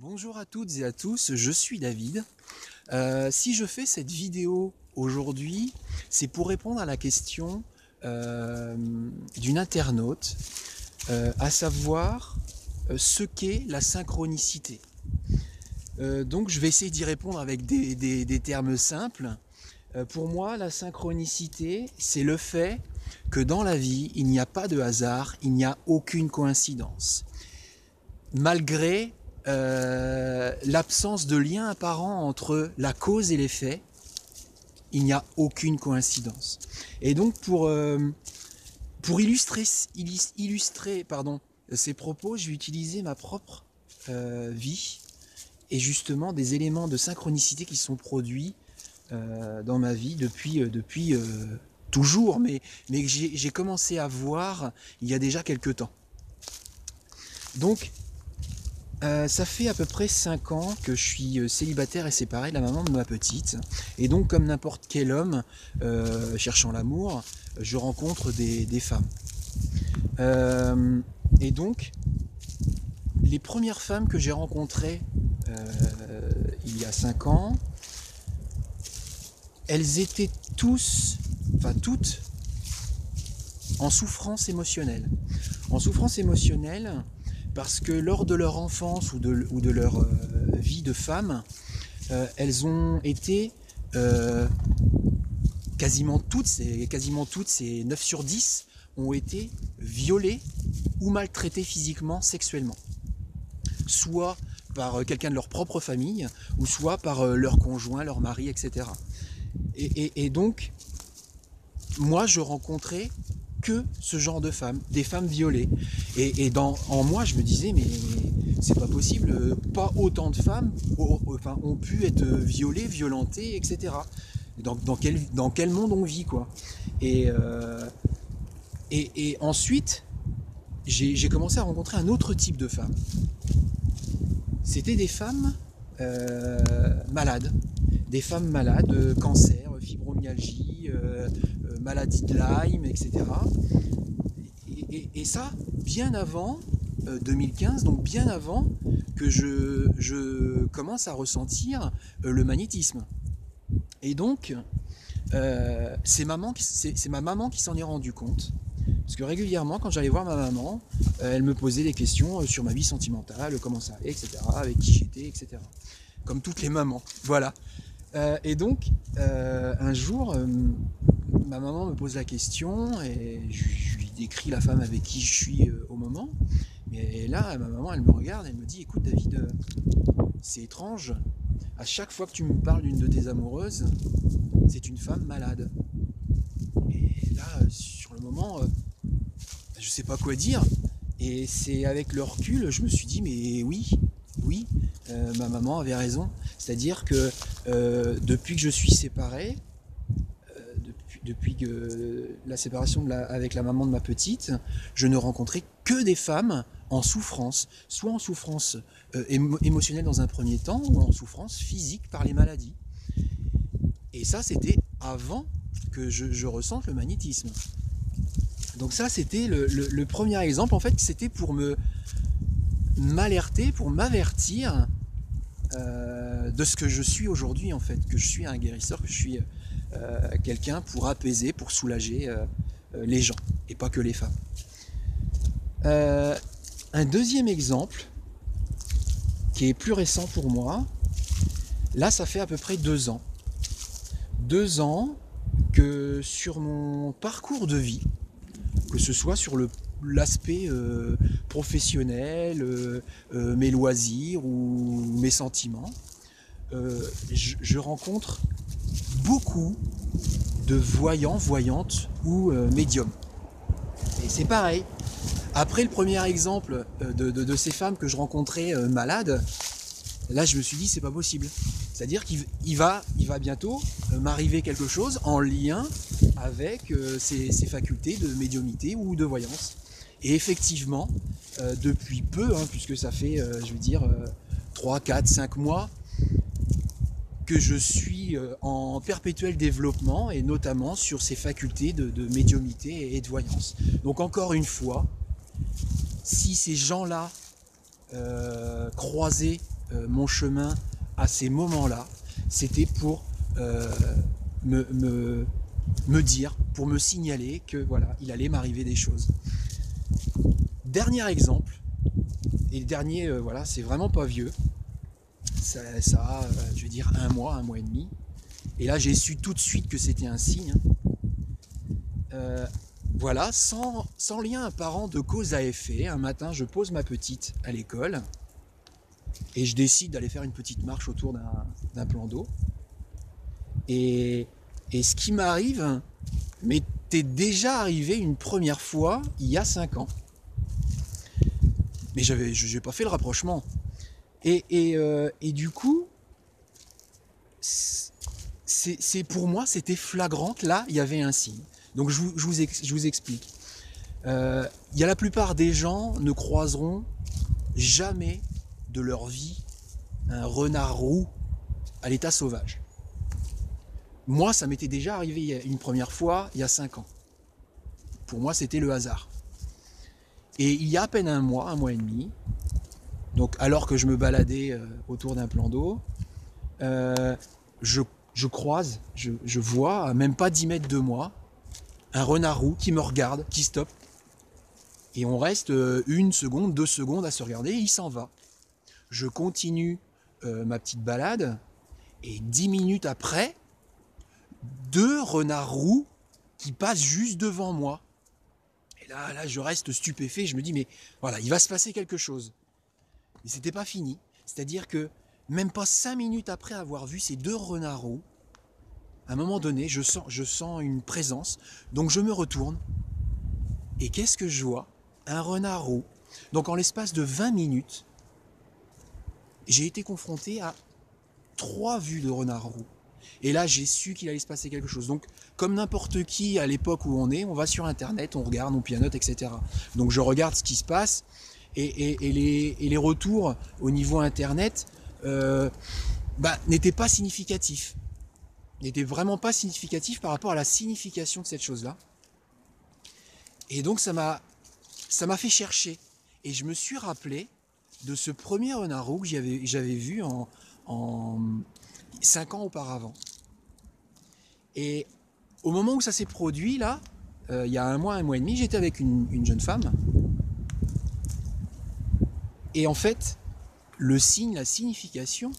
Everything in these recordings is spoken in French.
Bonjour à toutes et à tous, je suis David. Si je fais cette vidéo aujourd'hui, c'est pour répondre à la question d'une internaute, à savoir ce qu'est la synchronicité. Donc je vais essayer d'y répondre avec des termes simples. Pour moi, la synchronicité, c'est le fait que dans la vie, il n'y a pas de hasard, il n'y a aucune coïncidence. Malgré l'absence de lien apparent entre la cause et l'effet, il n'y a aucune coïncidence. Et donc pour illustrer ces propos, je vais utiliser ma propre vie et justement des éléments de synchronicité qui sont produits dans ma vie depuis toujours, mais que j'ai commencé à voir il y a déjà quelques temps. Donc, ça fait à peu près 5 ans que je suis célibataire et séparé de la maman de ma petite. Et donc, comme n'importe quel homme cherchant l'amour, je rencontre des femmes. Et donc, les premières femmes que j'ai rencontrées il y a 5 ans, elles étaient toutes, en souffrance émotionnelle. En souffrance émotionnelle parce que lors de leur enfance ou de leur vie de femme, elles ont été quasiment toutes, ces 9 sur 10, ont été violées ou maltraitées physiquement, sexuellement. Soit par quelqu'un de leur propre famille, ou soit par leur conjoint, leur mari, etc. Et donc, moi, je rencontrais que ce genre de femmes, des femmes violées. Et en moi, je me disais, mais c'est pas possible, pas autant de femmes ont pu être violées, violentées, etc. Dans quel monde on vit, quoi. Et ensuite, j'ai commencé à rencontrer un autre type de femmes. C'était des femmes malades. Des femmes malades, cancer, fibromyalgie, maladie de Lyme, etc. Et ça, bien avant 2015, donc bien avant que je commence à ressentir le magnétisme. Et donc, c'est ma maman qui s'en est rendue compte. Parce que régulièrement, quand j'allais voir ma maman, elle me posait des questions sur ma vie sentimentale, comment ça allait, etc., avec qui j'étais, etc. Comme toutes les mamans. Voilà. Et donc, un jour, ma maman me pose la question et je lui décris la femme avec qui je suis au moment. Et là, ma maman, elle me regarde, elle me dit, écoute David, c'est étrange, à chaque fois que tu me parles d'une de tes amoureuses, c'est une femme malade. Et là, sur le moment, je sais pas quoi dire. Et c'est avec le recul, je me suis dit, mais oui, ma maman avait raison. C'est-à-dire que depuis que je suis séparé, depuis que la séparation avec la maman de ma petite, je ne rencontrais que des femmes en souffrance, soit en souffrance émotionnelle dans un premier temps, ou en souffrance physique par les maladies. Et ça, c'était avant que je ressente le magnétisme. Donc ça, c'était le premier exemple. En fait, c'était pour m'alerter, pour m'avertir de ce que je suis aujourd'hui, en fait, que je suis un guérisseur, que je suis quelqu'un pour apaiser, pour soulager les gens, et pas que les femmes. Un deuxième exemple, qui est plus récent pour moi, là, ça fait à peu près 2 ans. 2 ans que sur mon parcours de vie, que ce soit sur l'aspect professionnel, mes loisirs ou mes sentiments, je rencontre beaucoup de voyants, voyantes ou médiums. Et c'est pareil. Après le premier exemple de ces femmes que je rencontrais malades, là je me suis dit c'est pas possible. C'est-à-dire qu'il va bientôt m'arriver quelque chose en lien avec ces facultés de médiumnité ou de voyance. Et effectivement, depuis peu, puisque ça fait, 3, 4, 5 mois, que je suis en perpétuel développement, et notamment sur ces facultés de médiumnité et de voyance. Donc encore une fois, si ces gens-là croisaient mon chemin à ces moments-là, c'était pour me dire, pour me signaler que voilà, il allait m'arriver des choses. Dernier exemple, et le dernier, voilà, c'est vraiment pas vieux, ça a, je vais dire, un mois et demi, et là j'ai su tout de suite que c'était un signe. Voilà, sans lien apparent de cause à effet, un matin je pose ma petite à l'école, et je décide d'aller faire une petite marche autour d'un plan d'eau. Et ce qui m'arrive m'était déjà arrivé une première fois il y a 5 ans. Mais je n'ai pas fait le rapprochement. Et du coup, c'est pour moi, c'était flagrant. Là, il y avait un signe. Donc je vous explique. Il y a la plupart des gens ne croiseront jamais de leur vie un renard roux à l'état sauvage. Moi, ça m'était déjà arrivé une première fois il y a 5 ans. Pour moi, c'était le hasard. Et il y a à peine un mois et demi, donc alors que je me baladais autour d'un plan d'eau, je croise, je vois, à même pas 10 mètres de moi, un renard roux qui me regarde, qui stoppe. Et on reste 1 seconde, 2 secondes à se regarder, et il s'en va. Je continue ma petite balade, et 10 minutes après, 2 renards roux qui passent juste devant moi. Et là, je reste stupéfait, je me dis, mais voilà, il va se passer quelque chose. Mais c'était pas fini. C'est-à-dire que même pas 5 minutes après avoir vu ces 2 renards roux, à un moment donné, je sens une présence. Donc je me retourne. Et qu'est-ce que je vois? Un renard roux. Donc en l'espace de 20 minutes, j'ai été confronté à 3 vues de renards roux. Et là, j'ai su qu'il allait se passer quelque chose. Donc, comme n'importe qui à l'époque où on va sur Internet, on regarde, on pianote, etc. Donc, je regarde ce qui se passe et les retours au niveau Internet n'étaient pas significatifs. N'étaient vraiment pas significatifs par rapport à la signification de cette chose-là. Et donc, ça m'a fait chercher. Et je me suis rappelé de ce premier renard roux que j'avais vu en 5 ans auparavant. Et au moment où ça s'est produit, là, il y a un mois et demi, j'étais avec une jeune femme. Et en fait, le signe, la signification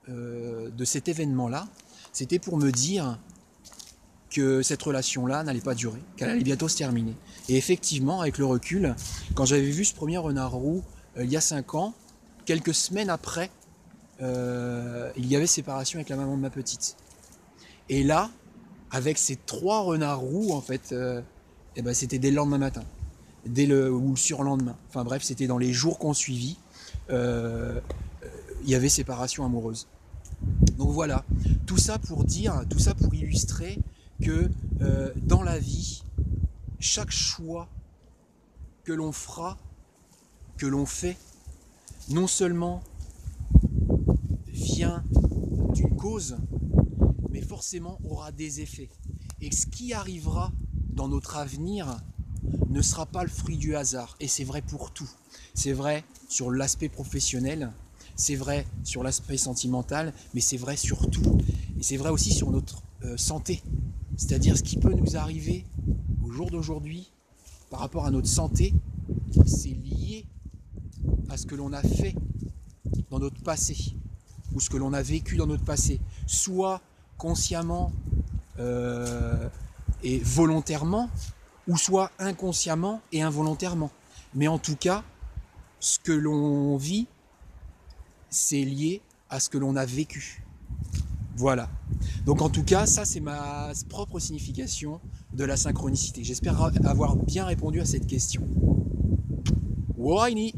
de cet événement-là, c'était pour me dire que cette relation-là n'allait pas durer, qu'elle allait bientôt se terminer. Et effectivement, avec le recul, quand j'avais vu ce premier renard roux il y a 5 ans, quelques semaines après, il y avait séparation avec la maman de ma petite. Et là, avec ces 3 renards roux, en fait, c'était dès le lendemain matin, ou le surlendemain. Enfin bref, c'était dans les jours qu'on suivit. Il y avait séparation amoureuse. Donc voilà, tout ça pour illustrer que dans la vie, chaque choix que l'on fera, que l'on fait, non seulement vient d'une cause, mais forcément aura des effets. Et ce qui arrivera dans notre avenir ne sera pas le fruit du hasard. Et c'est vrai pour tout. C'est vrai sur l'aspect professionnel, c'est vrai sur l'aspect sentimental, mais c'est vrai sur tout. Et c'est vrai aussi sur notre santé. C'est-à-dire ce qui peut nous arriver au jour d'aujourd'hui par rapport à notre santé, c'est lié à ce que l'on a fait dans notre passé, ou ce que l'on a vécu dans notre passé, soit consciemment et volontairement, ou soit inconsciemment et involontairement. Mais en tout cas, ce que l'on vit, c'est lié à ce que l'on a vécu. Voilà. Donc en tout cas, ça c'est ma propre signification de la synchronicité. J'espère avoir bien répondu à cette question. Waini.